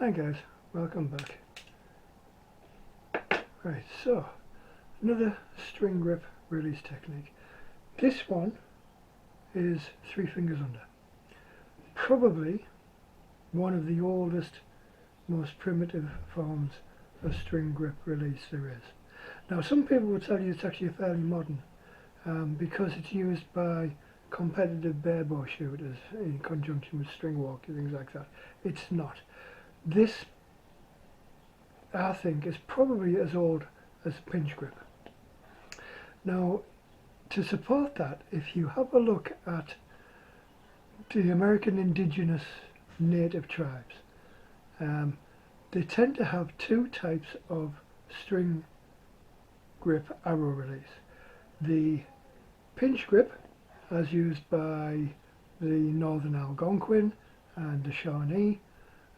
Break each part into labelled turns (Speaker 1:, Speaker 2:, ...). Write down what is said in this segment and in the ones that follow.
Speaker 1: Hi guys, welcome back. Right, so another string grip release technique. This one is 3 fingers under. Probably one of the oldest, most primitive forms of string grip release there is. Now some people would tell you it's actually fairly modern because it's used by competitive barebow shooters in conjunction with string walking, things like that. It's not. This, I think, is probably as old as pinch grip. Now, to support that, if you have a look at the American indigenous native tribes, they tend to have 2 types of string grip arrow release. The pinch grip, as used by the Northern Algonquin and the Shawnee,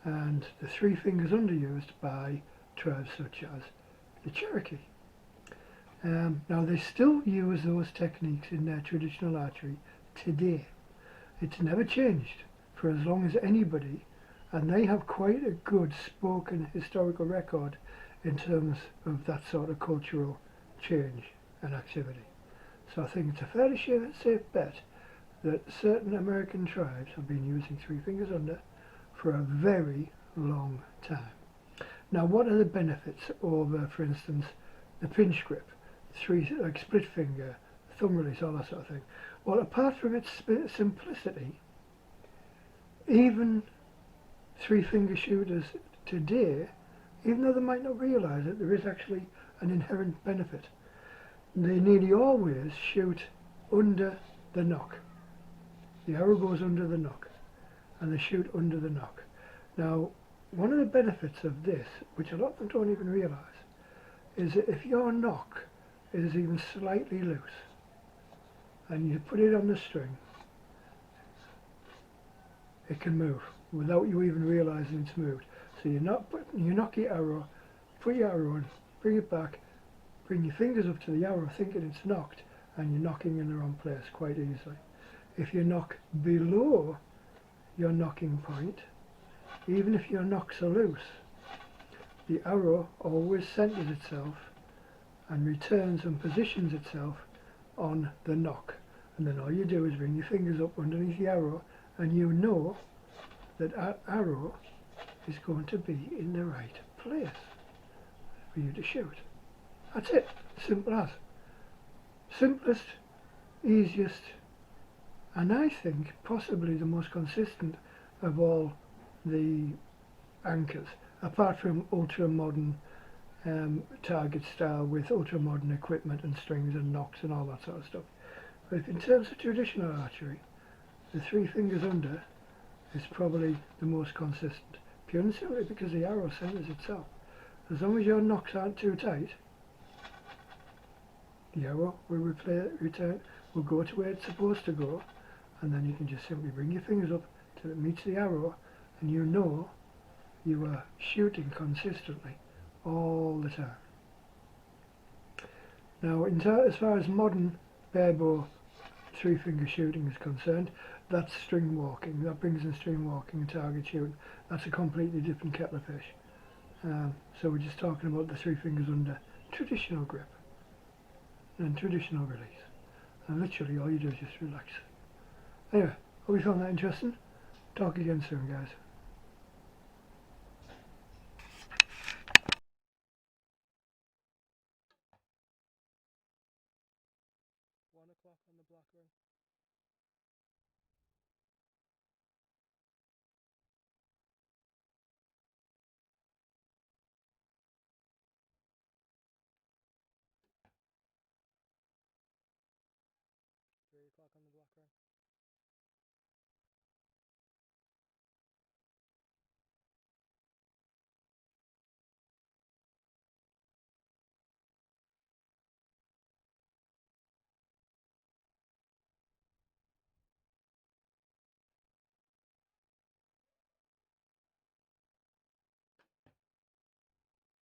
Speaker 1: and the 3 fingers under used by tribes such as the Cherokee. Now they still use those techniques in their traditional archery today. It's never changed for as long as anybody, and they have quite a good spoken historical record in terms of that sort of cultural change and activity. So I think it's a fairly safe bet that certain American tribes have been using 3 fingers under for a very long time. Now what are the benefits over, for instance, the pinch grip, like split finger, thumb release, all that sort of thing? Well, apart from its simplicity, even 3 finger shooters today, even though they might not realise it, there is actually an inherent benefit. They nearly always shoot under the nock. The arrow goes under the nock, and they shoot under the nock. Now, one of the benefits of this, which a lot of them don't even realise, is that if your nock is even slightly loose, and you put it on the string, it can move without you even realising it's moved. So you knock your arrow, put your arrow in, bring it back, bring your fingers up to the arrow thinking it's knocked, and you're knocking in the wrong place quite easily. If you knock below your knocking point, even if your knocks are loose, the arrow always centres itself and returns and positions itself on the knock. And then all you do is bring your fingers up underneath the arrow, and you know that that arrow is going to be in the right place for you to shoot. That's it. Simple as. Simplest, easiest, and I think possibly the most consistent of all the anchors, apart from ultra-modern target style with ultra-modern equipment and strings and nocks and all that sort of stuff. But if in terms of traditional archery, the 3 fingers under is probably the most consistent, purely and simply because the arrow centres itself. As long as your nocks aren't too tight, the arrow will return, will go to where it's supposed to go, and then you can just simply bring your fingers up till it meets the arrow, and you know you are shooting consistently all the time. Now, as far as modern barebow 3 finger shooting is concerned, that's string walking. That brings in string walking and target shooting. That's a completely different kettle of fish. So we're just talking about the 3 fingers under traditional grip and traditional release. And literally all you do is just relax. Anyway, hope you found that interesting. Talk again soon, guys. 1 o'clock on the black room. O'clock on the black room.